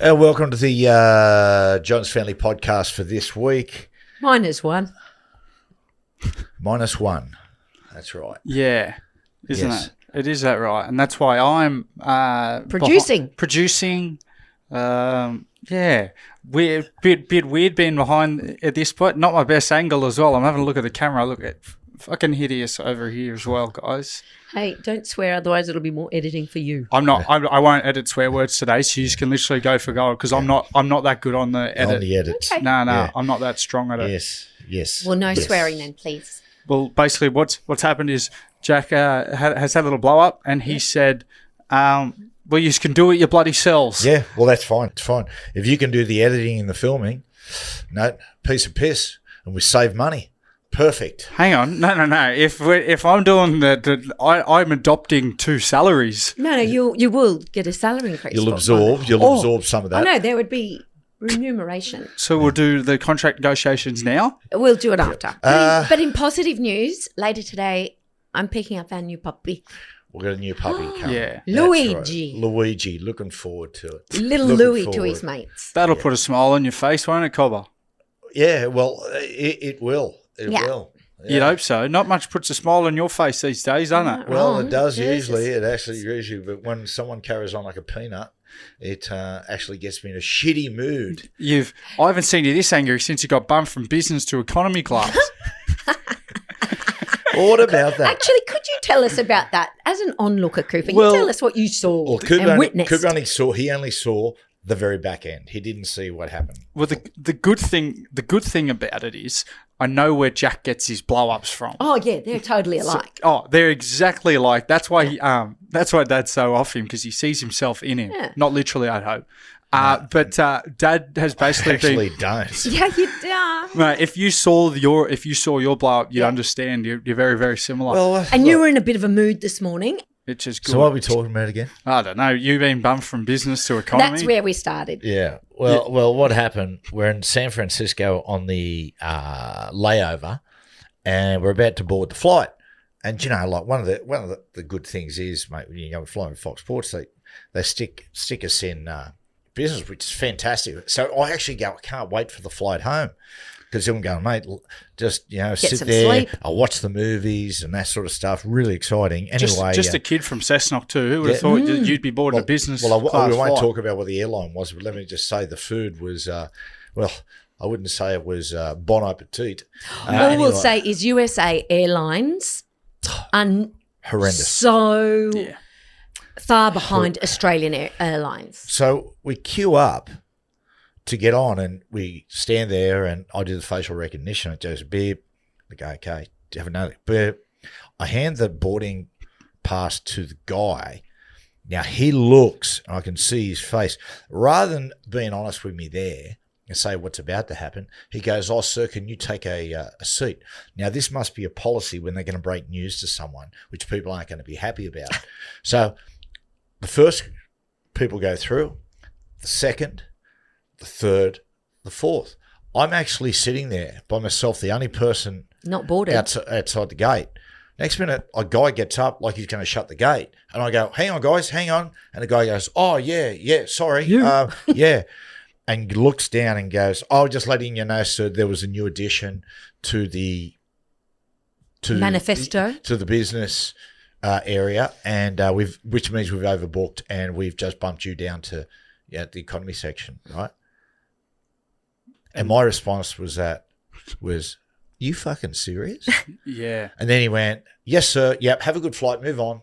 Welcome to the John's Family Podcast for this week. -1. -1. That's right. Yeah, isn't Yes. it? It is that right, and that's why I'm Producing. producing. Yeah, weird, bit weird being behind at this point. Not my best angle as well. I'm having a look at the camera. Look at fucking hideous over here as well, guys. Hey, don't swear, otherwise it'll be more editing for you. I'm not. I won't edit swear words today, so you can literally go for gold because I'm not that good on the edit. On the edits. Okay. No, Yeah. I'm not that strong at it. Yes. Well, no yes. swearing then, please. Well, basically, what's happened is Jack has had a little blow up, and he said, "Well, you can do it your bloody selves." Yeah, well, that's fine. It's fine. If you can do the editing and the filming, no, piece of piss, and we save money. Perfect. Hang on, no. If I'm doing I'm adopting 2 salaries. No, you will get a salary increase. You'll for it. absorb some of that. I know, there would be remuneration. So we'll do the contract negotiations now. We'll do it after. But in positive news, later today, I'm picking up our new puppy. We've got a new puppy coming. Yeah. That's Luigi. right. Luigi, looking forward to it. Little Looking Louie to forward. his mates. That'll put a smile on your face, won't it, Cobber? Yeah, well, it will. It Yeah. will. Yeah. You'd hope so. Not much puts a smile on your face these days, doesn't it? Well, Wrong. it does Yes. usually. It actually usually, but when someone carries on like a peanut, it actually gets me in a shitty mood. I haven't seen you this angry since you got bumped from business to economy class. What about that? Actually, could you tell us about that? As an onlooker, Cooper, Well- you tell us what you saw Well, Cooper and witnessed. only saw the very back end. He didn't see what happened. Well, the good thing about it is I know where Jack gets his blow ups from. Oh, yeah, they're totally alike. They're exactly alike. That's why that's why Dad's so off him, because he sees himself in him. Yeah. Not literally, I'd hope. But Dad has basically Actually, been. don't. Yeah, you do. Mate, if you saw your blow up, you'd understand. You're very, very similar. Well, And you look, were in a bit of a mood this morning. Which is good. so what are we talking about again? I don't know. You've been bumped from business to economy. That's where we started. Yeah. Well, what happened? We're in San Francisco on the layover, and we're about to board the flight. And like one of the good things is, mate, when you go flying with Fox Sports, they stick us in business, which is fantastic. So I actually go, I can't wait for the flight home. Because I'm going, mate, just, sit some there. sleep. I'll watch the movies and that sort of stuff. Really exciting. Anyway. Just a kid from Cessnock too. Who would have thought you'd be boarding a business Well, class we won't flight? talk about what the airline was, but let me just say the food was, I wouldn't say it was bon appetit. All we'll say is USA Airlines are horrendous. so Yeah. far behind Australian Airlines. So we queue up to get on, and we stand there, and I do the facial recognition. It goes beep. I go, okay, do you have another beep? I hand the boarding pass to the guy. Now he looks, and I can see his face. Rather than being honest with me there and say what's about to happen, he goes, "Oh, sir, can you take a seat?" Now this must be a policy when they're going to break news to someone, which people aren't going to be happy about. So the first people go through, the second, the third, the fourth. I'm actually sitting there by myself, the only person Not boarded. outside the gate. Next minute, a guy gets up like he's going to shut the gate. And I go, "Hang on, guys, hang on." And the guy goes, "Oh, yeah, sorry. Yeah." And looks down and goes, "Oh, just letting you know, sir, there was a new addition to the Manifesto. to the business area, and which means we've overbooked, and we've just bumped you down to the economy section, right?" And my response was, "You fucking serious?" Yeah. And then he went, "Yes, sir. Yep. Have a good flight. Move on."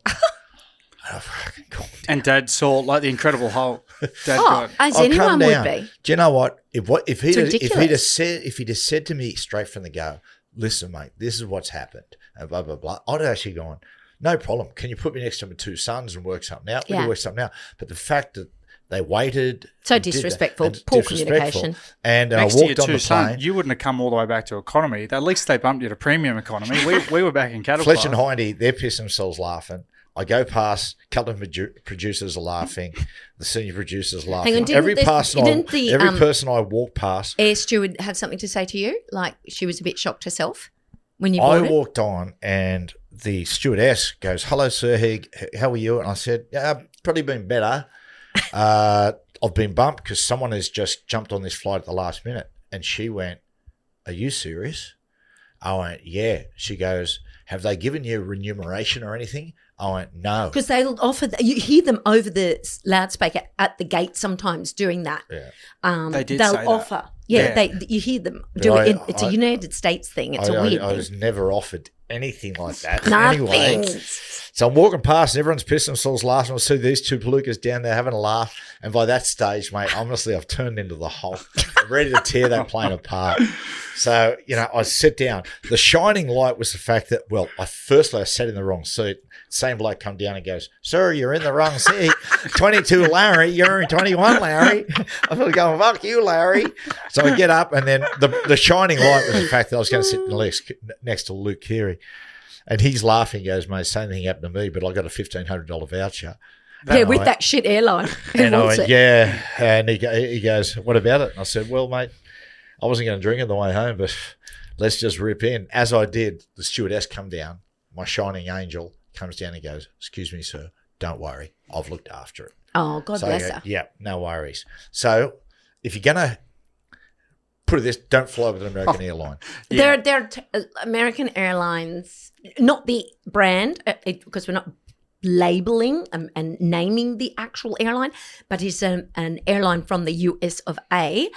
Oh, fucking God. And Dad saw like the Incredible Hulk. Dad got, As Oh, anyone calm would down. be. Do you know what? If he'd ridiculous. have said to me straight from the go, "Listen, mate, this is what's happened," and blah blah blah, I'd have actually gone, "No problem. Can you put me next to my 2 sons and work something out?" We Yeah. can work something out. But the fact that they waited, So and did that, disrespectul, and poor disrespectful, communication. and next to your walked on 2 the sons, plane. you wouldn't have come all the way back to economy. At least they bumped you to premium economy. We were back in cattle Fletch class. and Hindy, they're pissing themselves laughing. I go past, a couple of producers are laughing, the senior producers are laughing. Hang on, every person I walk past, Air steward have something to say to you? Like she was a bit shocked herself when you I boarded? walked on and the stewardess goes, "Hello, sir, how are you?" And I said, "Yeah, probably been better. I've been bumped because someone has just jumped on this flight at the last minute. And she went, are you serious? I went, yeah. She goes, have they given you remuneration or anything? I went, no. Because they'll offer, you hear them over the loudspeaker at the gate sometimes doing that. Yeah. They did they'll say that. offer. You hear them do But it. It's a United States thing. It's a weird I thing. was never offered anything like that. Nothing. Anyway, so I'm walking past and everyone's pissing themselves laughing. I see these two palookas down there having a laugh. And by that stage, mate, honestly, I've turned into the Hulk. I'm ready to tear that plane apart. So, I sit down. The shining light was the fact that, I sat in the wrong seat. Same bloke come down and goes, sir, you're in the wrong seat. 22 Larry, you're in 21 Larry. I feel going, fuck you, Larry. So I get up and then the shining light was the fact that I was going to sit next to Luke Keary. And he's laughing, goes, mate, same thing happened to me, but I got a $1,500 voucher. With that shit airline. And I went, yeah. And he goes, what about it? And I said, well, mate, I wasn't going to drink it the way home, but let's just rip in. As I did, the stewardess come down, my shining angel, comes down and goes, excuse me, sir, don't worry. I've looked after it. Oh, God bless her. Yeah, no worries. So if you're going to put it this, don't fly with an American airline. Yeah. They're American Airlines, not the brand, because we're not labeling and naming the actual airline, but it's an airline from the US of A.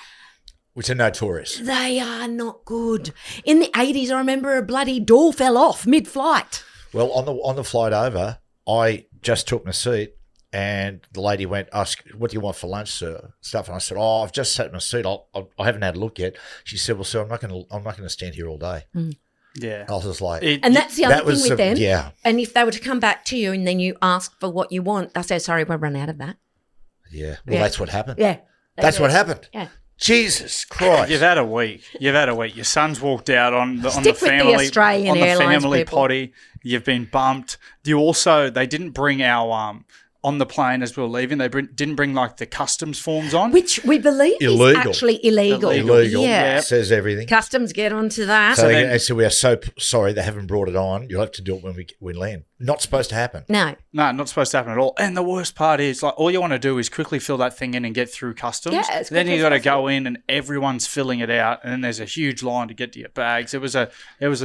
Which are notorious. They are not good. In the 80s, I remember a bloody door fell off mid-flight. Well, on the flight over, I just took my seat and the lady went, what do you want for lunch, sir? Stuff. And I said, I've just sat in my seat. I haven't had a look yet. She said, well, sir, I'm not going to stand here all day. Mm. Yeah. I was just like. And that's the other thing with them. Yeah. And if they were to come back to you and then you ask for what you want, they say, sorry, we've run out of that. Yeah. Well, that's what happened. Yeah. That's what happened. Yeah. Jesus Christ! You've had a week. Your son's walked out on the family Australian Airlines family people. potty. You've been bumped. They didn't bring our on the plane as we were leaving. They didn't bring like the customs forms on, which we believe Illegal. is actually illegal. Illegal. Yeah. It says everything. Customs get onto that. So they said, we are so sorry they haven't brought it on. You'll have to do it when we land. Not supposed to happen. No, not supposed to happen at all. And the worst part is, like, all you want to do is quickly fill that thing in and get through customs. Yeah, then you got to go in and everyone's filling it out, and then there's a huge line to get to your bags. It was a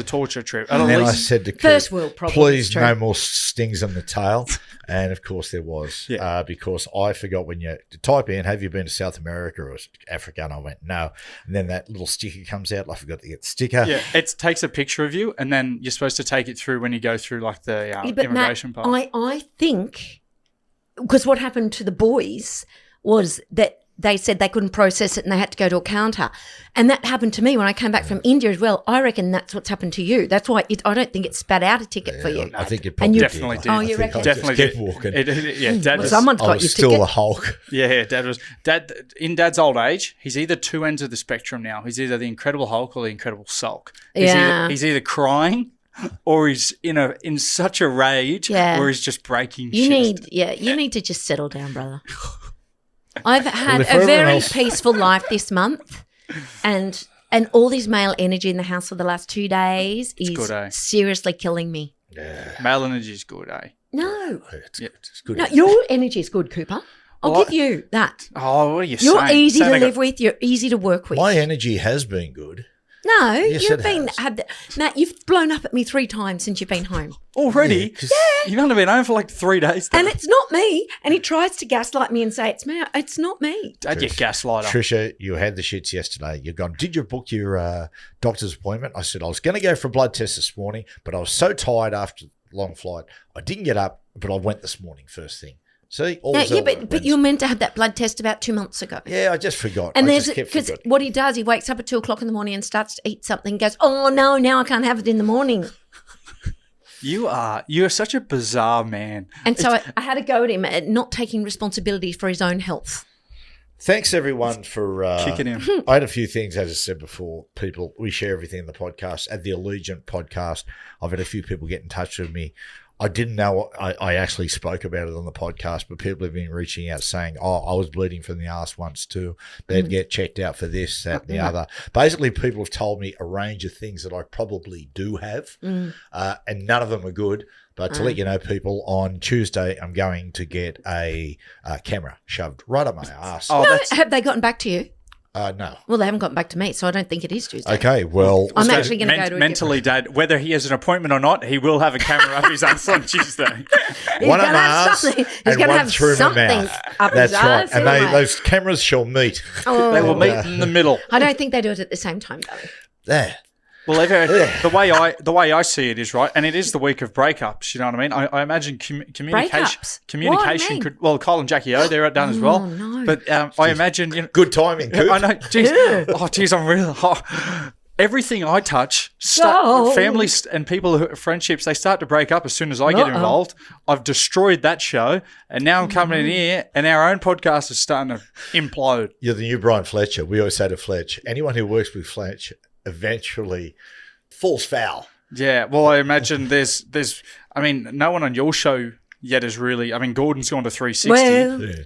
torture trip. And then I said to Kurt, first world problem. Please, no more stings on the tail. And of course there was, Yeah. because I forgot when you type in, have you been to South America or Africa? And I went, no. And then that little sticker comes out. I forgot to get the sticker. Yeah, it takes a picture of you, and then you're supposed to take it through when you go through like the immigration part. I think, because what happened to the boys was that they said they couldn't process it and they had to go to a counter. And that happened to me when I came back from India as well. I reckon that's what's happened to you. That's why I don't think it spat out a ticket for you. I think it probably definitely did. Oh, you reckon? Definitely kept did. walking. Dad was, someone's I got was your still ticket. a Hulk. Yeah, Dad in Dad's old age, he's either two ends of the spectrum now. He's either the Incredible Hulk or the Incredible Sulk. He's either crying or he's in such a rage or he's just breaking shit. You need to just settle down, brother. I've had if a very else- peaceful life this month, and all this male energy in the house for the last 2 days is good, eh? seriously killing me. Male energy is good, eh? No, It's good. no, your energy is good, Cooper. I'll give you that. Oh, what are you You're saying? easy to live with. You're easy to work with. My energy has been good. No, Yes, you've it been has. Matt. You've blown up at me 3 times since you've been home, Already? 'cause You've only been home for like 3 days. and it's not me. And he tries to gaslight me and say it's me. It's not me. Dad, you gaslighter. Trisha, you had the shits yesterday. You're gone. Did you book your doctor's appointment? I said I was going to go for a blood test this morning, but I was so tired after the long flight. I didn't get up, but I went this morning first thing. See? All But you're meant to have that blood test about 2 months ago. Yeah, I just forgot. And I there's just kept because forgetting. what he does, he wakes up at 2:00 in the morning and starts to eat something. And goes, oh no, now I can't have it in the morning. You're such a bizarre man. And so I had to go at him at not taking responsibility for his own health. Thanks everyone for Kicking him. I had a few things, as I said before. People, we share everything in the podcast. At the Allegiant podcast, I've had a few people get in touch with me I didn't know. I actually spoke about it on the podcast, but people have been reaching out saying, "Oh, I was bleeding from the arse once too. They'd get checked out for this, that, and the other." Basically, people have told me a range of things that I probably do have, and none of them are good. But to let you know, people, on Tuesday, I'm going to get a camera shoved right up my arse. Oh, no, have they gotten back to you? No. Well, they haven't gotten back to me, so I don't think it is Tuesday. Okay, well... I'm actually going to go to mentally, Dad, whether he has an appointment or not, he will have a camera up his ass on Tuesday. One up my arse He's going to have something up That's his right. arse. And Anyway. those cameras shall meet. They will meet in the middle. I don't think they do it at the same time, though. There. Well, the way I see it is right, and it is the week of breakups. You know what I mean? I imagine Breakups? communication could. Well, Kyle and Jackie O, they're done as well. No. But I imagine Good timing, Coop. I know. Geez, I'm really. Everything I touch, families and people, friendships, they start to break up as soon as I get involved. I've destroyed that show, and now I'm coming in here, and our own podcast is starting to implode. You're the new Brian Fletcher. We always say to Fletch, anyone who works with Fletch eventually falls foul. Yeah, well, I imagine there's. I mean, no one on your show yet is really. I mean, Gordon's gone to 360. Well, Yeah.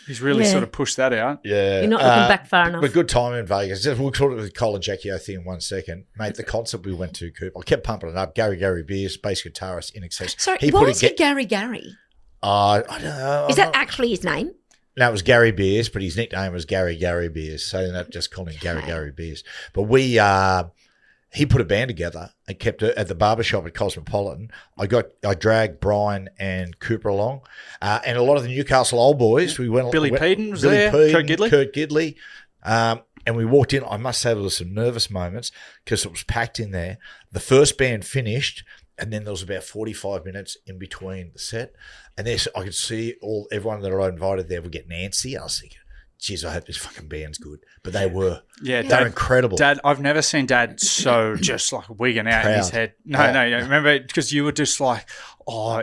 He's really sort of pushed that out. Yeah. you're not looking back far enough. But good time in Vegas. We'll talk about the Cole and Jackie O thing in 1 second. Mate, the concert we went to, Coop, I kept pumping it up. Gary Beers, bass guitarist, in excess. Sorry, why is he Gary Gary? I don't know. Is that actually his name? No, it was Gary Beers, but his nickname was Gary Beers. So they ended up just calling him Gary Beers. But he put a band together and kept it at the barbershop at Cosmopolitan. I dragged Brian and Cooper along, and a lot of the Newcastle old boys. We went. Billy Peden was Billy there. Peden, Kurt Gidley. And we walked in. I must say there was some nervous moments because it was packed in there. The first band finished, and then there was about 45 minutes in between the set. And I could see everyone that I invited there would get antsy. I was thinking, geez, I hope this fucking band's good. But they were. Yeah, they're incredible. Dad, I've never seen Dad so just like wigging out in his head. No. Remember, because you were just like,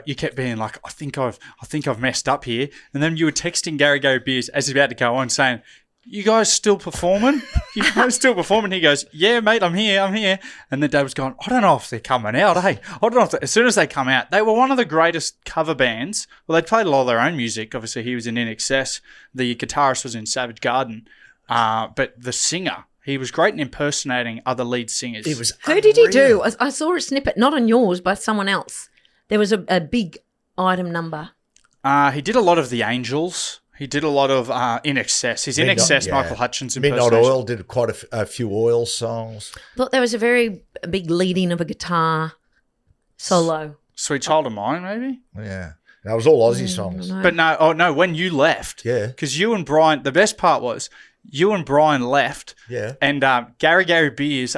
you kept being like, I think I've messed up here. And then you were texting Gary Beers as he's about to go on saying, you guys still performing? He goes, yeah, mate, I'm here. And then Dad was going, I don't know if they're coming out, hey. I don't know if as soon as they come out, they were one of the greatest cover bands. Well, they played a lot of their own music. Obviously, he was in INXS. The guitarist was in Savage Garden. But the singer, he was great in impersonating other lead singers. Who did he do? I saw a snippet, not on yours, by someone else. There was a big item number. He did a lot of the Angels. He did a lot of INXS. His INXS, Michael Hutchins impersonation. Midnight Oil did quite a few Oil songs. Thought there was a very big lead-in of a guitar solo. Sweet Child of Mine, maybe? Yeah. That was all Aussie songs. No. But no, when you left. Yeah. Because you and Brian, the best part was you and Brian left. Yeah. And Gary Beers,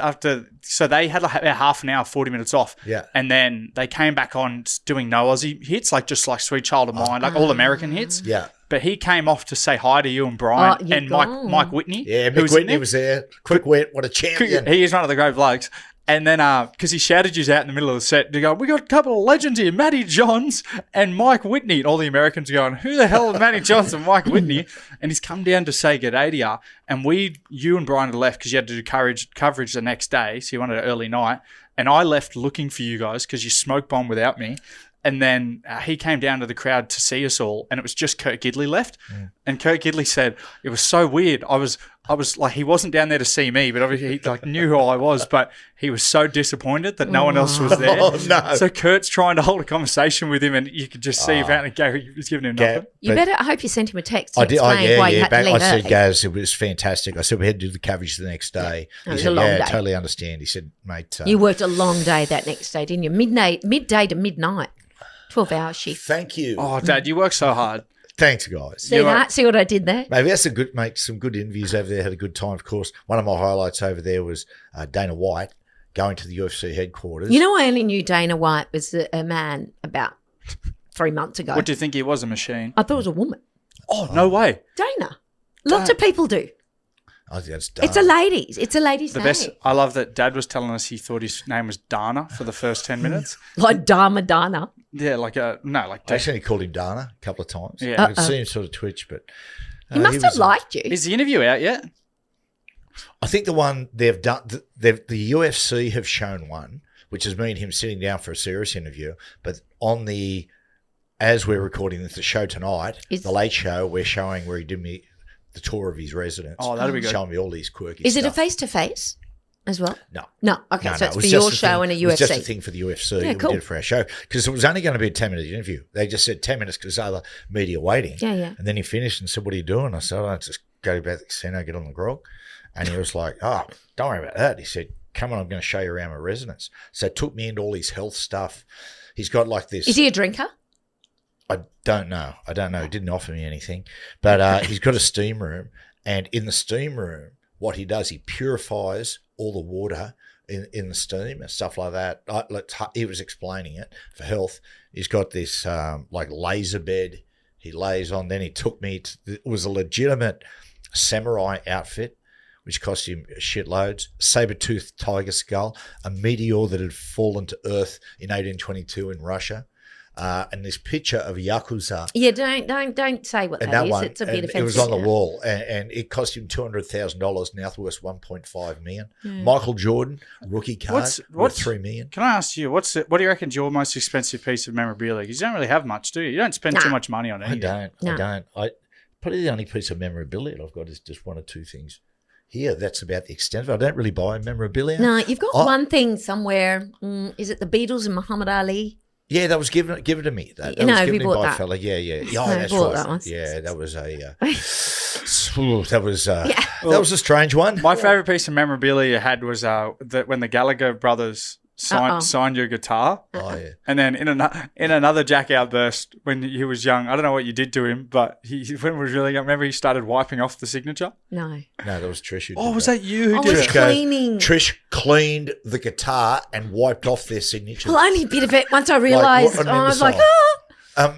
so they had like about half an hour, 40 minutes off. Yeah. And then they came back on doing no Aussie hits, just like Sweet Child of Mine, like all American hits. Yeah. But he came off to say hi to you and Brian and Mike Whitney. Yeah, Mick Whitney was there. Quick wit, what a champion. He is one of the great blokes. And then, because he shouted you out in the middle of the set, to go, we got a couple of legends here, Matty Johns and Mike Whitney. And all the Americans are going, who the hell are Matty Johns and Mike Whitney? And he's come down to say g'day to you. And you and Brian had left because you had to do coverage the next day. So you wanted an early night. And I left looking for you guys because you smoke bombed without me. And then he came down to the crowd to see us all, and it was just Kurt Gidley left. And Kurt Gidley said, it was so weird. I was like, he wasn't down there to see me, but obviously he knew who I was, but he was so disappointed that no one else was there. Oh, no. So Kurt's trying to hold a conversation with him, and you could just see apparently Gary was giving him nothing. I hope you sent him a text to I did. explain why you had to leave I said, early. Gaz, it was fantastic. I said, we had to do the coverage the next day. It He was said, a long day. totally understand. He said, mate. You worked a long day that next day, didn't you? Midday to midnight. 12-hour shift. Thank you. Oh, Dad, you work so hard. Thanks, guys. See that? See what I did there? Maybe that's some good interviews over there. Had a good time, of course. One of my highlights over there was Dana White going to the UFC headquarters. You know, I only knew Dana White was a man about 3 months ago. What do you think he was, a machine? I thought it was a woman. Oh, no way. Dana. Lots of people do. I think that's Dana. It's a lady's. It's a lady's The name. best. I love that Dad was telling us he thought his name was Dana for the first 10 minutes. Like Dana. Yeah, I actually called him Dana a couple of times. Yeah. I could see him sort of twitch, but He must have liked you. Is the interview out yet? I think the one they've done, the UFC have shown one which is me and him sitting down for a serious interview. But as we're recording the show tonight, the Late Show, we're showing where he did me the tour of his residence. Oh, that'll be good. Showing me all these quirky Is stuff. it a face-to-face as well? No. Okay, so it it's was for just your a show thing- and a It was just a UFC. thing for the UFC. Yeah, cool. We did it for our show because it was only going to be a 10-minute interview. They just said 10 minutes because other media waiting. Yeah. And then he finished and said, "What are you doing?" I said, "I just go to the casino, get on the grog." And he was like, "Oh, don't worry about that." He said, "Come on, I'm going to show you around my residence." So it took me into all his health stuff. He's got like this. Is he a drinker? I don't know. He didn't offer me anything. But he's got a steam room. And in the steam room, what he does, he purifies all the water in the steam and stuff like that. He was explaining it for health. He's got this like laser bed he lays on. Then he took me to, it was a legitimate samurai outfit, which cost him shitloads, saber-toothed tiger skull, a meteor that had fallen to Earth in 1822 in Russia, and this picture of a Yakuza. Yeah, don't say what And that is. one, It's a bit offensive. it was on the wall, and it cost him $200,000. Now it's worth $1.5 million. Michael Jordan rookie card worth $3 million. Can I ask you, what do you reckon is your most expensive piece of memorabilia? Because you don't really have much, do you? You don't spend too much money on anything. I don't. Probably the only piece of memorabilia I've got is just one or two things. Here, that's about the extent of it. I don't really buy memorabilia. No, you've got one thing somewhere. Is it the Beatles and Muhammad Ali? Yeah, that was given to me. That You know, was we given to me bought by a that. fella. Yeah. Oh, No, that's bought right. that one. Yeah, that was that was a strange one. My favourite piece of memorabilia you had was that when the Gallagher brothers signed your guitar. Oh yeah. And then in another Jack outburst when he was young, I don't know what you did to him, but when he was really young, remember he started wiping off the signature? No. No, that was Trish who did Oh, was that you who I did was it? cleaning. Trish cleaned the guitar and wiped off their signature. Well, only a bit of it. Once I realised, what an I was like, imbecile. oh.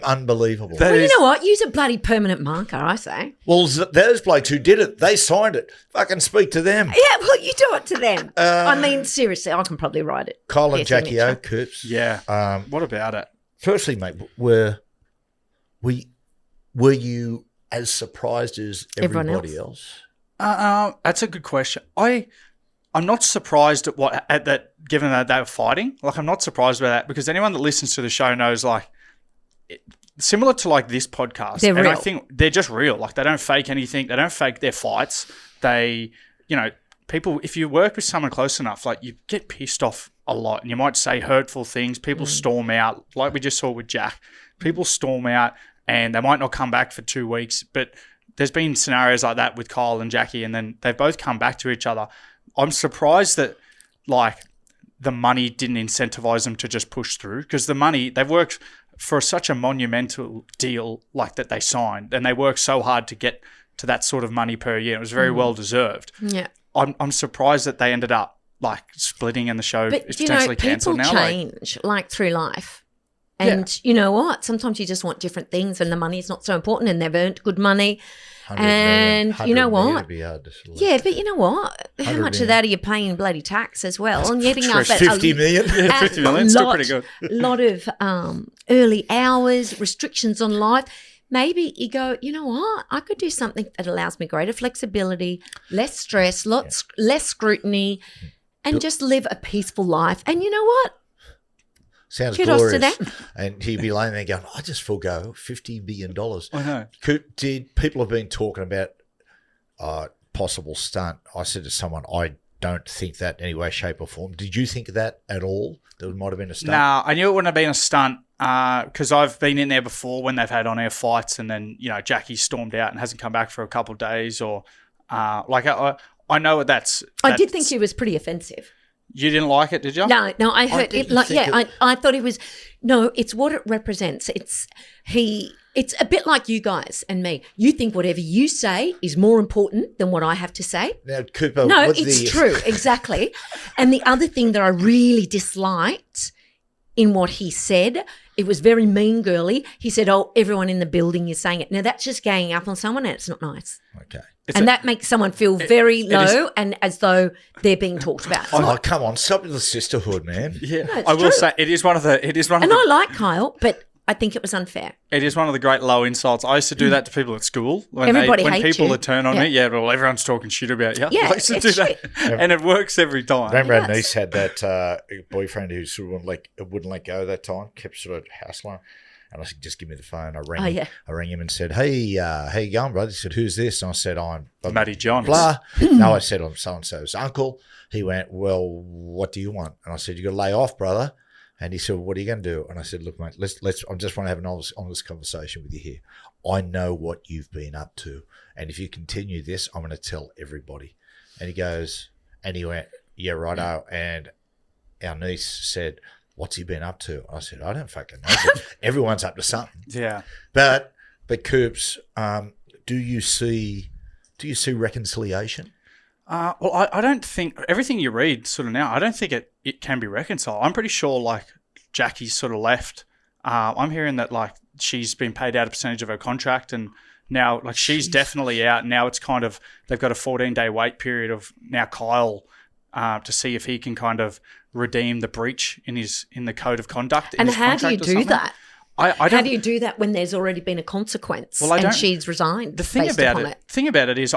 Unbelievable. That Well, you is- know what? Use a bloody permanent marker, I say. Well, those blokes who did it, they signed it. Fucking speak to them. Yeah, well, you do it to them. I mean, seriously, I can probably write it. Kyle and Their Jackie O, signature. Coops. Yeah. What about it? Firstly, mate, were you as surprised as Everyone everybody else? That's a good question. I'm not surprised at that, given that they were fighting. Like, I'm not surprised by that because anyone that listens to the show knows, like, similar to like this podcast, They're and I real. think they're just real. Like, they don't fake anything. They don't fake their fights. They, people. If you work with someone close enough, like, you get pissed off a lot, and you might say hurtful things. People storm out, like we just saw with Jack. People storm out, and they might not come back for 2 weeks. But there's been scenarios like that with Kyle and Jackie, and then they've both come back to each other. I'm surprised that, like, the money didn't incentivize them to just push through, because the money, they've worked for such a monumental deal like that they signed, and they worked so hard to get to that sort of money per year. It was very well deserved. Yeah. I'm surprised that they ended up like splitting and the show But, is you know, potentially people cancelled now. change, like, through life. And you know what? Sometimes you just want different things, and the money's not so important, and they've earned good money. 100 million, And you know 100 million what? would be hard to select. Yeah, but you know what? How 100 much of million. that are you paying bloody tax as well? And getting up Trish, at 50 million? Yeah, 50 million, still pretty good. lot of early hours, restrictions on life. Maybe you go, you know what? I could do something that allows me greater flexibility, less stress, less scrutiny, and just live a peaceful life. And you know what? Sounds Kudos to glorious. them. And he'd be laying there going, I just forego $50 billion. I know. People have been talking about possible stunt. I said to someone, I don't think that in any way, shape or form. Did you think of that at all? There might have been a stunt? Nah, I knew it wouldn't have been a stunt because I've been in there before when they've had on-air fights, and then, Jackie stormed out and hasn't come back for a couple of days, or I know what that's. I did think he was pretty offensive. You didn't like it, did you? No, I heard it. didn't Like, think yeah, it- I thought it was. No, it's what it represents. It's a bit like you guys and me. You think whatever you say is more important than what I have to say. Now, Cooper, No, with it's the- true, exactly. And the other thing that I really disliked in what he said, it was very mean girly. He said, "Oh, everyone in the building is saying it." Now that's just ganging up on someone, and it's not nice. Okay. And that makes someone feel very low and as though they're being talked about. Oh, come on. Stop with the sisterhood, man. Yeah, No, it's I will true. say it is one of the. And I like Kyle, but I think it was unfair. It is one of the great low insults. I used to do that to people at school. When Everybody when hates people you. would turn on me, well, everyone's talking shit about you. Yeah, I used to it's do that. shit. And it works every time. Remember our Yes. niece had that boyfriend who sort of wouldn't let go that time, kept sort of hassling. And I said, just give me the phone. I rang him and said, hey, how you going, brother? He said, who's this? And I said, I'm Matty John. blah. No, I said, I'm so-and-so's uncle. He went, well, what do you want? And I said, you got to lay off, brother. And he said, well, what are you going to do? And I said, look, mate, let's. I just want to have an honest conversation with you here. I know what you've been up to. And if you continue this, I'm going to tell everybody. And he went, yeah, righto. And our niece said, what's he been up to? I said, I don't fucking know. But everyone's up to something. Yeah. But Coops, do you see reconciliation? Well, I don't think everything you read sort of now, I don't think it can be reconciled. I'm pretty sure like Jackie's sort of left. I'm hearing that like she's been paid out a percentage of her contract and now like she's definitely out. Now it's kind of, they've got a 14-day wait period of now Kyle to see if he can kind of redeem the breach in the code of conduct. And how do you do that? How do you do that when there's already been a consequence and she's resigned? The thing about it is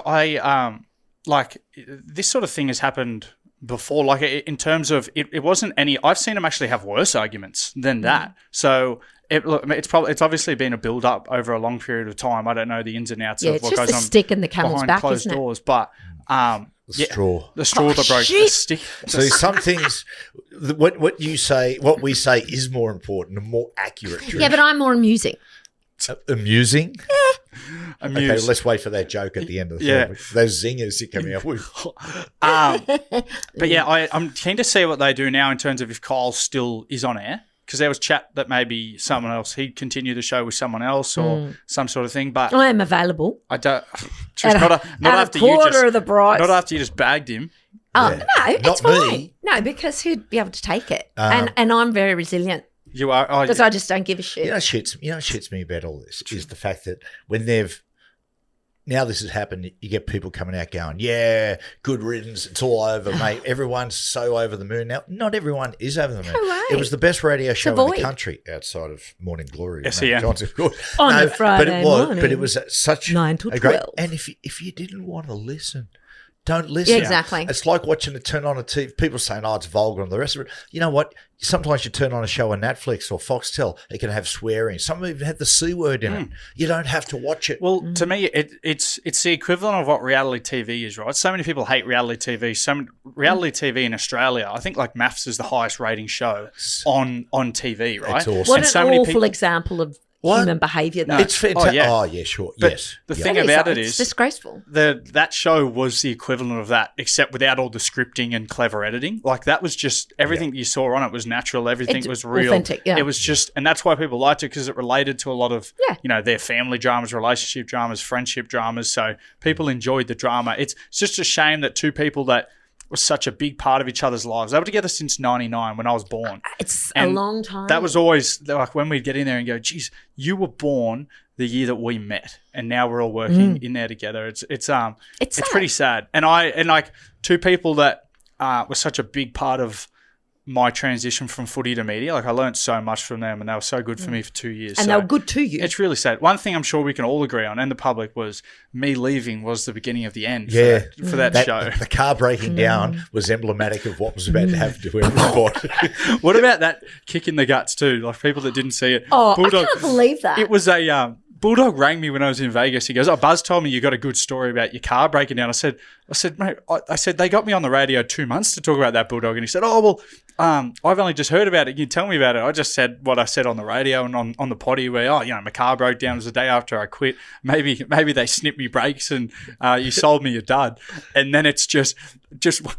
like this sort of thing has happened before, like in terms of it wasn't any, I've seen them actually have worse arguments than that. So it's obviously been a build up over a long period of time. I don't know the ins and outs of what goes on. It's just a stick in the camel's behind back, closed isn't it? doors, but The straw that broke the stick. So some things, what we say is more important and more accurate. Trish. Yeah, but I'm more amusing. Amusing? Amused. Okay, let's wait for that joke at the end of the film. Those zingers you're coming up with. But yeah, I'm keen to see what they do now in terms of if Kyle still is on air. Because there was chat that maybe someone else, he'd continue the show with someone else or some sort of thing. But I am available. I don't. Just not after not after you just bagged him. Oh no, it's fine. Me. No, because he'd be able to take it, and I'm very resilient. You are because I just don't give a shit. You know, shits me about all this is the fact that when now this has happened, you get people coming out going, yeah, good riddance, it's all over, mate. Everyone's so over the moon now. Not everyone is over the moon. Right. It was the best radio show in the country outside of Morning Glory. SEM. On a Friday morning. But it was such 9 to a 12. great. And if you didn't want to listen, don't listen. Yeah, exactly. It's like watching it turn on a TV. People saying, oh, it's vulgar and the rest of it. You know what? Sometimes you turn on a show on Netflix or Foxtel, it can have swearing. Some even have the C word in it. You don't have to watch it. Well, to me, it's the equivalent of what reality TV is, right? So many people hate reality TV. Reality TV in Australia, I think like MAFS is the highest rating show on TV, right? It's awesome. What an awful example of human behaviour, though. It's fantastic. Oh, yeah, sure. But yes. The thing about it it's is disgraceful. That show was the equivalent of that, except without all the scripting and clever editing. Like that was just everything that you saw on it was natural. Everything was real. Authentic, yeah. It was just, and that's why people liked it because it related to a lot of, their family dramas, relationship dramas, friendship dramas. So people enjoyed the drama. It's just a shame that two people that was such a big part of each other's lives. They were together since 99 when I was born. It's a long time. That was always like when we'd get in there and go, geez, you were born the year that we met and now we're all working in there together. It's pretty sad. And like two people that were such a big part of my transition from footy to media. Like I learned so much from them and they were so good for me for 2 years. And they were good to you. It's really sad. One thing I'm sure we can all agree on and the public was me leaving was the beginning of the end for that show. The car breaking down was emblematic of what was about to happen to everyone. What about that kick in the guts too? Like people that didn't see it. Oh, Bulldog, I can't believe that. It was a Bulldog rang me when I was in Vegas. He goes, "Oh, Buzz told me you got a good story about your car breaking down." I said, mate, I said they got me on the radio 2 months to talk about that, Bulldog. And he said, "Oh, well, I've only just heard about it. Can you tell me about it?" I just said what I said on the radio and on the potty where, my car broke down. It was the day after I quit. Maybe they snipped me brakes and you sold me a dud. And then it's just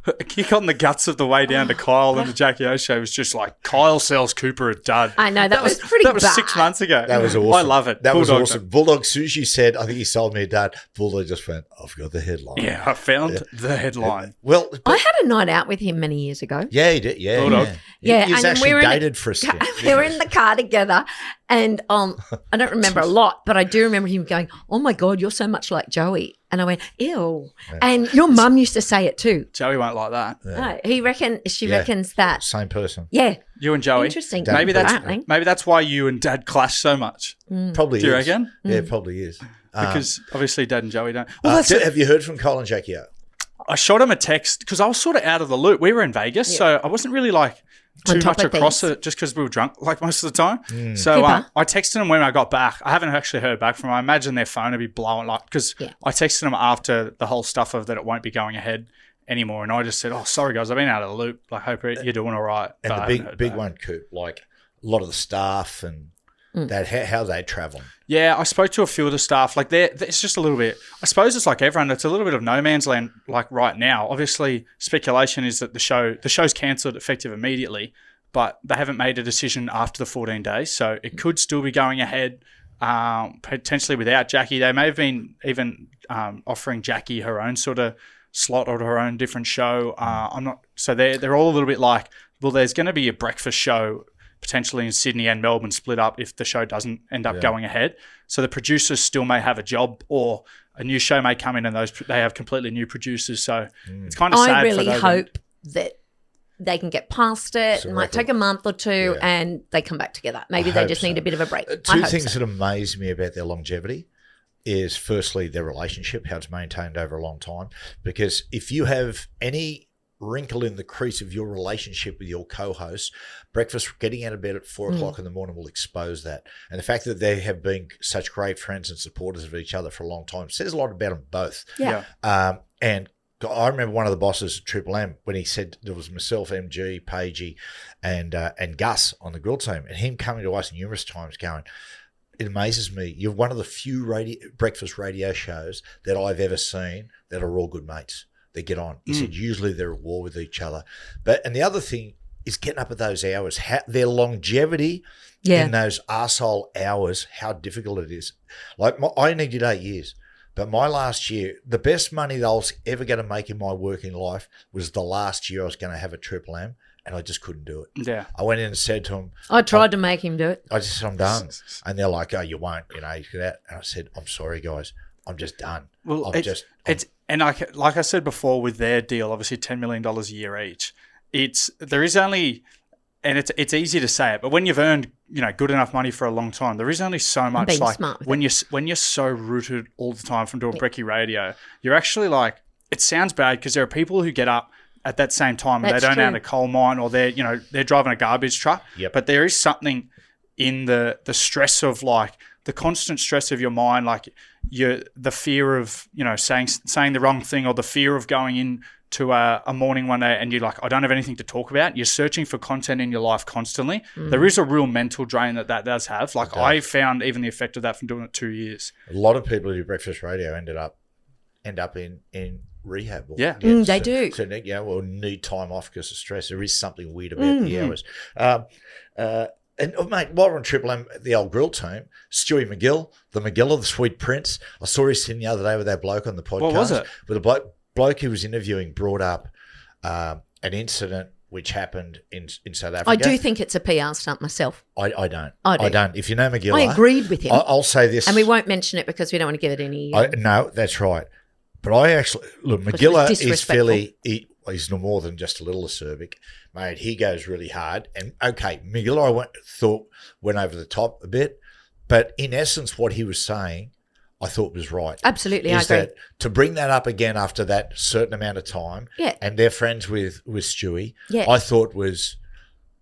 a kick on the guts of the way down to Kyle and the Jackie O show was just like, Kyle sells Cooper a dud. I know, that was pretty bad. That was 6 months ago. That was awesome. I love it. That was awesome. Bulldog, as soon as you said, I think he sold me a dud, Bulldog just went, I've got the headline. Yeah, I found the headline. Well, I had a night out with him many years ago. Yeah, he did. Yeah, Bulldog. Yeah, he was and actually we were dated for a stint. We were in the car together, and I don't remember a lot, but I do remember him going, "Oh my God, you're so much like Joey." And I went, ew. And your mum used to say it too. Joey won't like that. No, she reckons that. Same person. Yeah. You and Joey. Interesting. Maybe that's why you and Dad clash so much. Probably Do you is. reckon? Yeah, probably is. Because obviously Dad and Joey don't. Well, have you heard from Cole and Jackie O? I shot him a text because I was sort of out of the loop. We were in Vegas, so I wasn't really like too much across it just because we were drunk like most of the time. So I texted him when I got back. I haven't actually heard back from him. I imagine their phone would be blowing like because I texted him after the whole stuff of that it won't be going ahead anymore. And I just said, oh, sorry, guys, I've been out of the loop. Like, hope you're doing all right. And the big one, Coop, like a lot of the staff and that how they travel. Yeah, I spoke to a few of the staff. Like, it's just a little bit. I suppose it's like everyone. It's a little bit of no man's land. Like right now, obviously, speculation is that the show's cancelled effective immediately, but they haven't made a decision after the 14 days, so it could still be going ahead. Potentially without Jackie, they may have been even offering Jackie her own sort of slot or her own different show. I'm not. So they're all a little bit like, well, there's going to be a breakfast show potentially in Sydney and Melbourne split up if the show doesn't end up going ahead. So the producers still may have a job, or a new show may come in and they have completely new producers. So it's kind of sad. I really hope that they can get past it. It might take a month or two and they come back together. Maybe they just need a bit of a break. Two things that amaze me about their longevity is firstly their relationship, how it's maintained over a long time. Because if you have any wrinkle in the crease of your relationship with your co-host, breakfast, getting out of bed at 4 o'clock in the morning will expose that. And the fact that they have been such great friends and supporters of each other for a long time says a lot about them both. And I remember one of the bosses at Triple M when he said there was myself, MG, Pagey, and Gus on the grill team, and him coming to us numerous times going, it amazes me. You're one of the few breakfast radio shows that I've ever seen that are all good mates. They get on. He said usually they're at war with each other. And the other thing is getting up at those hours, their longevity in those arsehole hours, how difficult it is. Like I needed 8 years. But my last year, the best money that I was ever going to make in my working life was the last year I was going to have a Triple M, and I just couldn't do it. Yeah. I went in and said to him. I tried to make him do it. I just said, I'm done. And they're like, oh, you won't, you get out. And I said, I'm sorry, guys. I'm just done. Well, like I said before with their deal, obviously $10 million a year each, there is only, and it's easy to say it, but when you've earned, good enough money for a long time, there is only so much. Like when you're so rooted all the time from doing brekkie radio, you're actually like, it sounds bad because there are people who get up at that same time and they don't own a coal mine, or they're driving a garbage truck. Yep. But there is something in the stress of like the constant stress of your mind, like the fear of saying the wrong thing, or the fear of going in to a morning one day and you're like, I don't have anything to talk about. You're searching for content in your life constantly. There is a real mental drain that does have. Like I found even the effect of that from doing it 2 years. A lot of people who do breakfast radio end up in rehab. They do. So need time off because of stress. There is something weird about the hours. And mate, while we're on Triple M, the old grill team, Stewie McGill, the Sweet Prince. I saw his thing the other day with that bloke on the podcast. What was it? With a bloke he was interviewing brought up an incident which happened in South Africa. I do think it's a PR stunt myself. I don't. I don't. If you know McGill, I agreed with him. I'll say this. And we won't mention it because we don't want to give it any... no, that's right. But I actually... Look, McGilla is fairly... He's no more than just a little acerbic. Mate, he goes really hard. And, okay, McGilla I thought went over the top a bit. But in essence, what he was saying, I thought was right. Absolutely, I agree. That to bring that up again after that certain amount of time, and they're friends with Stewie, I thought was...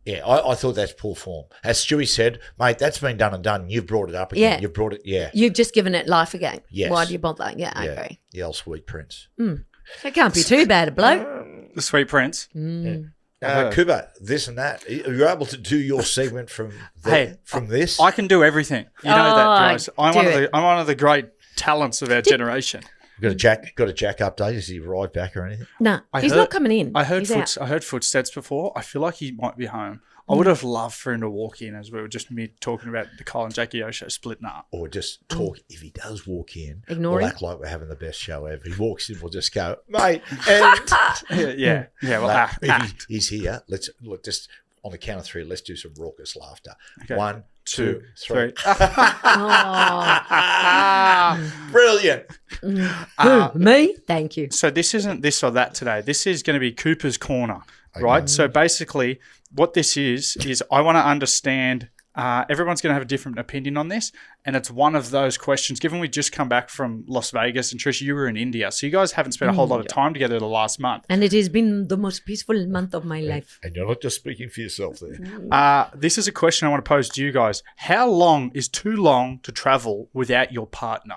I thought that's poor form. As Stewie said, mate, that's been done and done. You've brought it up again. You've brought it, You've just given it life again. Yes. Why do you bother? Yeah, I agree. The old Sweet Prince. It can't be too bad a bloke. The Sweet Prince. Kuba, this and that. Are you able to do your segment from this? I can do everything. You know that, guys. I'm one of the great talents of our generation. Got a Jack update? Is he right back or anything? No, he's not coming in. I heard footsteps before. I feel like he might be home. I would have loved for him to walk in as we were just talking about the Kyle and Jackie O show splitting up. Or just talk. If he does walk in, we'll act like we're having the best show ever. He walks in, we'll just go, mate. And Well, act. He's here. Let's just on the count of three. Let's do some raucous laughter. Okay. 1, 2, 3. 3. Brilliant. Who, me? Thank you. So this isn't this or that today. This is going to be Cooper's Corner, right? So basically what this is I want to understand everyone's going to have a different opinion on this, and it's one of those questions. Given we just come back from Las Vegas, and Trish, you were in India, so you guys haven't spent a whole lot of time together the last month. And it has been the most peaceful month of my life. And you're not just speaking for yourself there. This is a question I want to pose to you guys. How long is too long to travel without your partner?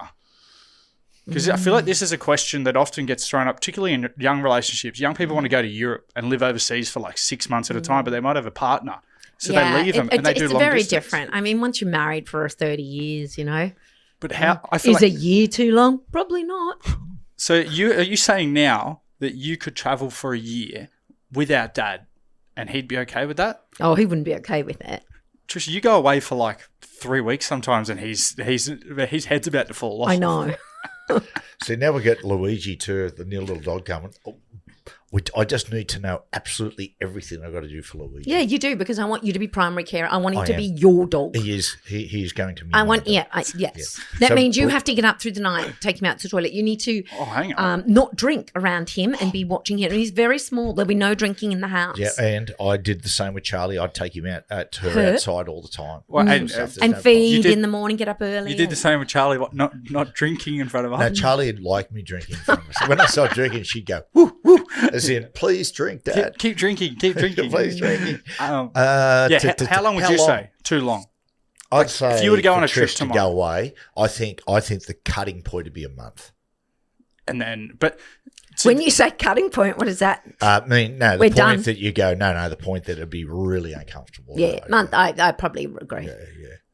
Because I feel like this is a question that often gets thrown up, particularly in young relationships. Young people want to go to Europe and live overseas for like 6 months at a time, but they might have a partner. So they leave them and they do long distance. It's very different. I mean, once you're married for 30 years, But how? I feel is a year too long? Probably not. So are you saying now that you could travel for a year without Dad, and he'd be okay with that? Oh, he wouldn't be okay with that. Trish, you go away for like 3 weeks sometimes, and his head's about to fall off. I know. So now we get Luigi too, the new little dog coming. I just need to know absolutely everything I've got to do for Luigi. Yeah, you do, because I want you to be primary care. I want him I to am. be your dog. He is. He is going to be. Yes. Yeah. That So- means you have to get up through the night, take him out to the toilet. You need to hang on. not drink around him and be watching him. And he's very small. There'll be no drinking in the house. Yeah, and I did the same with Charlie. I'd take him out to her outside all the time. Well, and There's And no feed You did- in the morning, get up early. you did the same with Charlie. What? Not drinking in front of problem. us. No, Charlie would like me drinking. From us. When I started drinking, she'd go, woo, woo, as in, please drink, Dad. Keep drinking. Keep drinking. Please drinking. How long would how you long? say? Too long. I'd say if you were to go on a for trip Trish to tomorrow. go away, I think the cutting point would be a month. And then, but When you say cutting point, what is that? I mean, no, the We're point done. that you go, no, the point that it'd be really uncomfortable. Yeah, month. I probably agree. Yeah.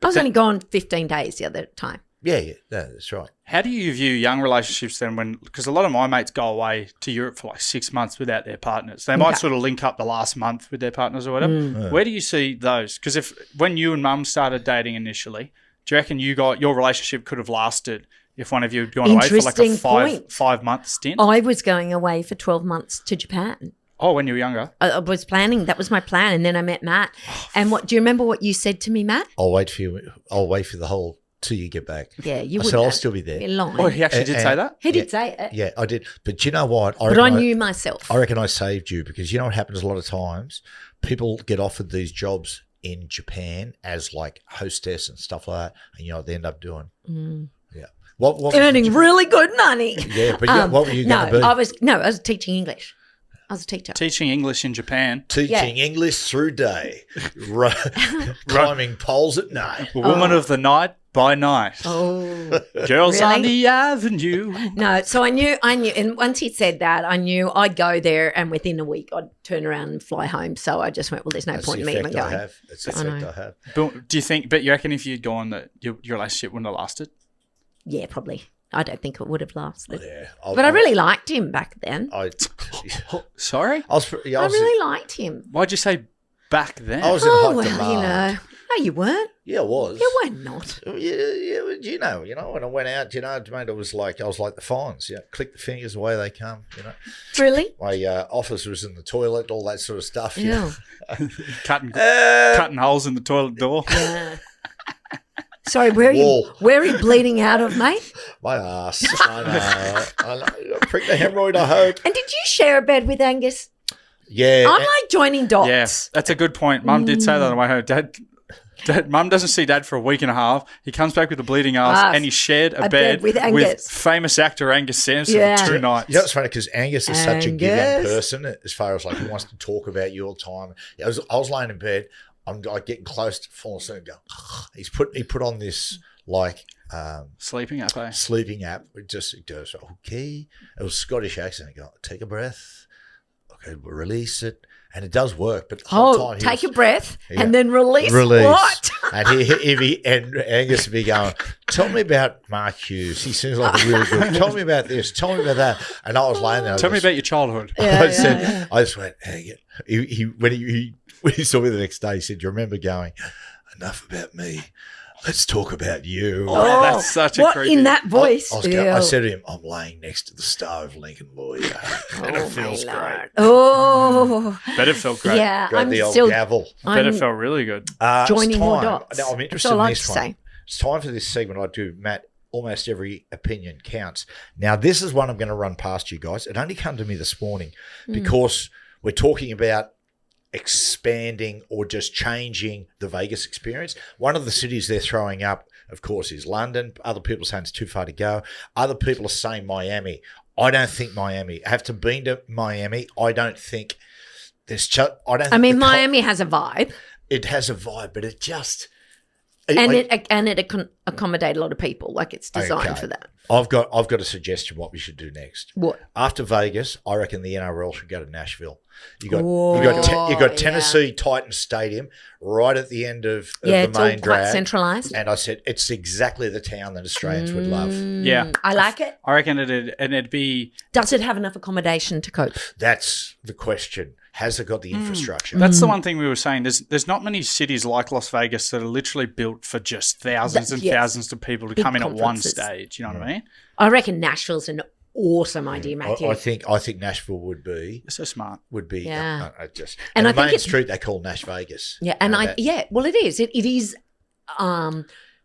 I was only gone 15 days the other time. Yeah, that's right. how do you view young relationships then? Because a lot of my mates go away to Europe for like 6 months without their partners. They might sort of link up the last month with their partners or whatever. Where do you see those? Because when you and Mum started dating initially, do you reckon your relationship could have lasted if one of you had gone away for like a Interesting 5-month stint? I was going away for 12 months to Japan. Oh, when you were younger. I was planning. That was my plan. And then I met Matt. And do you remember what you said to me, Matt? I'll wait for you. I'll wait for the whole till you get back. Yeah, you I would. said I'll still be there. You're lying. Oh, he actually did say that? He did say it. Yeah, I did. But you know what? But I knew myself. I reckon I saved you because you know what happens a lot of times? People get offered these jobs in Japan as like hostess and stuff like that, and you know what they end up doing? Yeah. What Earning really good money. Yeah, but what were you going to be? I was teaching English. I was a teacher. Teaching English in Japan. Teaching English through day, climbing poles at night. Woman of the night by night. Oh. Girls Really? on the avenue. No, so I knew, and once he said that, I knew I'd go there, and within a week I'd turn around and fly home. So I just went, well, there's no That's point the in me even effect I going. have. That's the effect I have. But do you think? But you reckon if you'd gone, that your relationship wouldn't have lasted? Yeah, probably. I don't think it would have lasted. Yeah, But I really liked him back then. Sorry, I really liked him. why'd you say back then? I was in Oh, high well, demand. No, you weren't. Yeah, I was. You were not. Yeah, you know, when I went out, mate, I was like the fines. Yeah, click the fingers, away they come. You know, Really? my office was in the toilet, all that sort of stuff. You know. Yeah. cutting holes in the toilet door. Yeah. Sorry, where are Wall. you bleeding out of, mate? My ass. I know. I pricked the hemorrhoid, I hope. And did you share a bed with Angus? Yeah. I'm like joining dots. Yeah, that's a good point. Mum did say that on the way home. Dad, Mum doesn't see Dad for a week and a half. He comes back with a bleeding ass, and he shared a bed with Angus. famous actor Angus Sampson for 2 nights. You know, it's funny because Angus is such a giving Angus. person as far as like he wants to talk about you all the time. I was laying in bed. I'm like getting close to falling asleep and go, he put on this like Sleeping app, eh? sleeping app. It goes, okay. It was Scottish accent. I go, take a breath. Okay, we'll release it. And it does work. But the whole time take a breath and then release. Release. What? And and Angus would be going, tell me about Mark Hughes. He seems like a really good. Tell me about this. Tell me about that. And I was laying there. Tell me about your childhood. I just went, hey, when he saw me the next day, he said, you remember going, enough about me. let's talk about you. Oh, that's such a what creepy. in that voice? I said to him, I'm laying next to the star of Lincoln Lawyer. And it feels great. Oh, Bet it felt great. yeah. Got I'm the old still gavel. Bet it I'm felt really good. It's joining more time. dots. Now, I'm That's interested all in I this have to one. say. It's time for this segment I do, Matt. Almost every opinion counts. Now, this is one I'm going to run past you guys. It only came to me this morning because we're talking about expanding or just changing the Vegas experience. One of the cities they're throwing up, of course, is London. Other people are saying it's too far to go. Other people are saying Miami. I don't think Miami. I have to been to Miami. I don't think there's just. I mean, Miami has a vibe, It has a vibe, but it just. and it can accommodate a lot of people. Like it's designed Okay. for that. I've got a suggestion what we should do next. What? After Vegas, I reckon the NRL should go to Nashville. You Oh, got Tennessee Titans Stadium right at the end of Yeah, the it's all main quite drag. centralised. And I said it's exactly the town that Australians would love. Yeah. I like it. I reckon it'd be. Does it have enough accommodation to cope? That's the question. Has it got the infrastructure? That's the one thing we were saying. There's not many cities like Las Vegas that are literally built for just thousands and Yes. thousands of people to Big come in at one conferences. stage. You know what I mean? I reckon Nashville's an awesome idea, Matthew. I think Nashville would be. You're so smart. Yeah. Just And and I the think main it- street they call Nash Vegas. Yeah, and You know that? well, it is. It is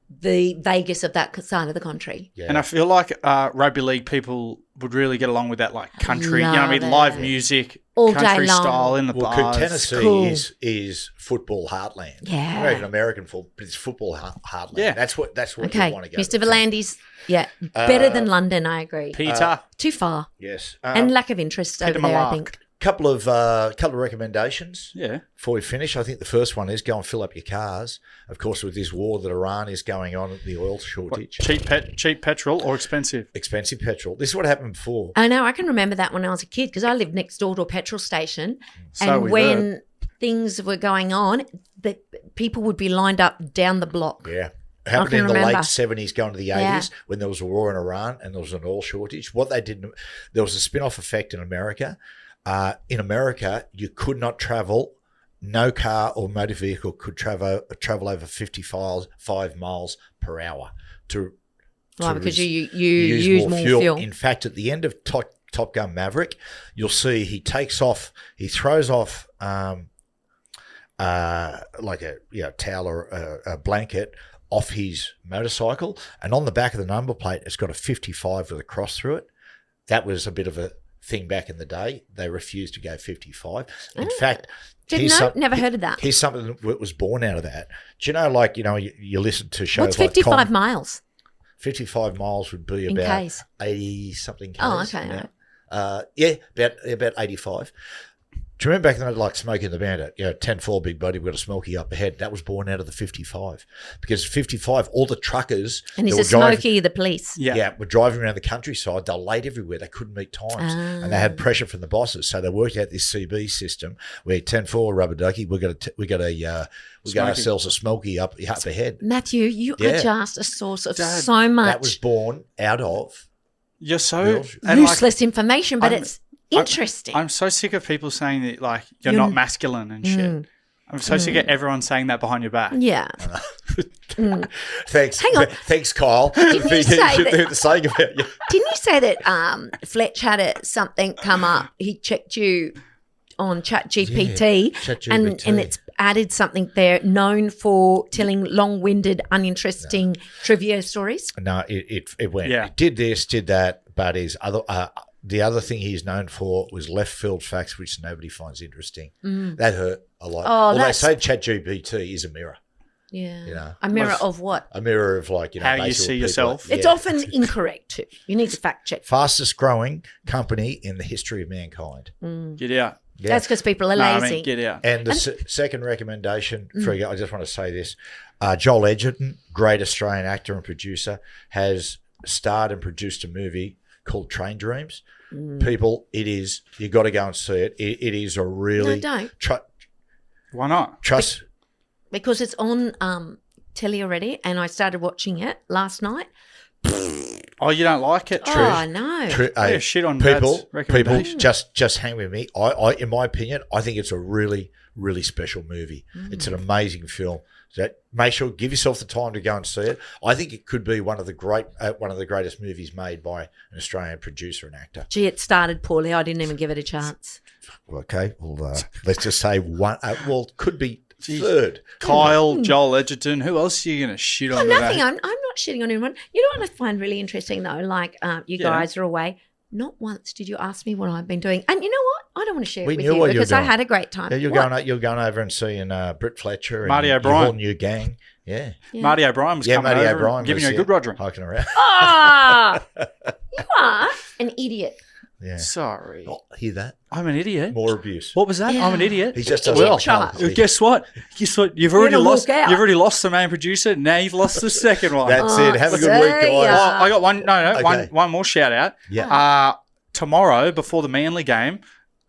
the Vegas of that side of the country. Yeah. And I feel like rugby league people would really get along with that, like country. You know what I mean? Love Live it. music, All day country long. style in the Well, bars. Tennessee Cool. is football heartland. Yeah. American football, but it's football heartland. Yeah. That's what Okay, you want to go. Mr. to. Volandis, yeah, better than London, I agree. Peter. Too far. Yes, And lack of interest over there, I think. couple of recommendations Yeah. before we finish. I think the first one is go and fill up your cars. Of course, with this war that Iran is going on, the oil shortage, Cheap petrol or expensive? expensive petrol. This is what happened before. I know, I can remember that when I was a kid because I lived next door to a petrol station. So And we've when things were going on, the people would be lined up down the block. Yeah. It happened can in the remember. late 70s going to the 80s Yeah. when there was a war in Iran and there was an oil shortage. What they did, there was a spin-off effect in America. In America, you could not travel, no car or motor vehicle could travel over 55 miles per hour to Right, because you use use more fuel. In fact, at the end of Top Gun Maverick, you'll see he throws off like a towel or a blanket off his motorcycle, and on the back of the number plate, it's got a 55 with a cross through it. That was a bit of a thing back in the day. They refused to go 55. In fact, Never heard of that. here's something that was born out of that. Do you know, like, you listen to shows What's like 55 miles? 55 miles would be In about Ks. 80 something Ks. Oh, okay, Yeah. alright. About 85. Do you remember back in the day, like Smokey and the Bandit? 10-4, big buddy, we've got a Smokey up ahead. That was born out of the 55. Because 55, all the truckers And he's that a were driving, Smokey, the police. Yeah. were driving around the countryside. They were late everywhere. They couldn't meet times. And they had pressure from the bosses. So they worked out this CB system where 10-4, rubber ducky, we got ourselves a Smokey up ahead. Matthew, you Yeah. are just a source of Dad, so much That was born out of You're so Girls. and like, useless information, but I'm- it's interesting. I'm so sick of people saying that like you're not masculine and shit. I'm so sick of everyone saying that behind your back. yeah. Thanks. Hang on. Thanks, Kyle. Didn't you say that- saying about you? Didn't you say that Fletch had something come up? He checked you on ChatGPT, Yeah, ChatGPT. and it's added something there, known for telling long-winded, uninteresting trivia stories. No, it went. Yeah. It did this, did that, but the other thing he's known for was left field facts, which nobody finds interesting. That hurt a lot. Oh, Although they that's- say ChatGPT is a mirror. Yeah. You know. A mirror of what? A mirror of like, How you basically see people- yourself. It's Yeah. often incorrect too. You need to fact check. Fastest growing company in the history of mankind. Get out. Yeah. That's because people are No, I lazy. mean, get out. And the second recommendation, for I just want to say this. Joel Edgerton, great Australian actor and producer, has starred and produced a movie called Train Dreams. People, you got to go and see it. It is a really... No, don't. Why not? Trust... Because it's on telly already, and I started watching it last night. Oh, you don't like it? Oh no! Yeah, shit on people, Dad's recommendation. just hang with me. I, in my opinion, I think it's a really, really special movie. It's an amazing film. So make sure, give yourself the time to go and see it. I think it could be one of the greatest movies made by an Australian producer and actor. Gee, it started poorly. I didn't even give it a chance. Okay, well, let's just say one. It could be third. Kyle, Joel Edgerton. Who else are you going to shit on Nothing. today? I'm not shitting on anyone. You know what I find really interesting though? Like you guys are away. Not once did you ask me what I've been doing. And you know what? I don't want to share it with you because I had a great time. Yeah, you're going over and seeing Britt Fletcher and Marty your O'Brien. whole new gang. Yeah. Marty O'Brien was coming over and giving you a good Roger. Hiking around. Ah, you are an idiot. Yeah. Sorry. Oh, hear that? I'm an idiot. More abuse. What was that? Yeah. I'm an idiot. He just Idiot doesn't trap. Guess what? You've already gonna lost. walk out. You've already lost the main producer. Now you've lost the second one. That's it. Have a good see week, guys. ya. I got one. No. Okay. One more shout out. Yeah. Tomorrow before the Manly game,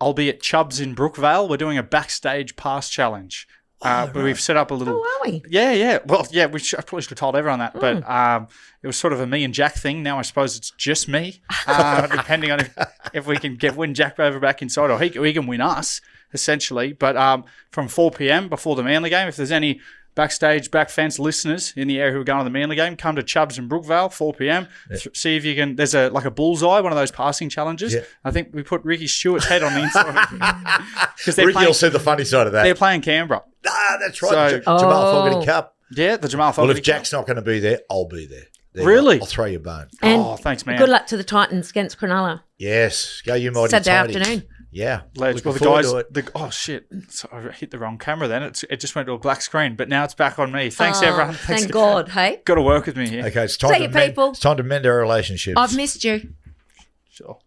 I'll be at Chubbs in Brookvale. We're doing a backstage pass challenge. We've set up a little. Oh, are we? Yeah. Well, yeah. I probably should have told everyone that, but it was sort of a me and Jack thing. Now I suppose it's just me, depending on if we can win Jack over back inside, or he can win us essentially. But from 4 p.m. before the Manly game, if there's any backstage, back fence listeners in the area who are going to the Manly game, come to Chubbs in Brookvale, 4 p.m. See if you can. There's a bullseye, one of those passing challenges. Yeah. I think we put Ricky Stewart's head on the inside because Ricky will see the funny side of that. They're playing Canberra. That's right. So, Jamal Fogarty Cup. Yeah, the Jamal Fogarty. Well, if Jack's not going to be there, I'll be there. Really? I'll throw you a bone. And thanks, man. good luck to the Titans against Cronulla. Yes, go you mighty Saturday Tighties. afternoon. Yeah. Well, the guys. Oh shit! So I hit the wrong camera. Then it just went to a black screen. But now it's back on me. Thanks, everyone. Thanks. Thank God. Hey. Got to work with me here. Okay, it's See you, people. It's time to mend our relationships. I've missed you. Sure.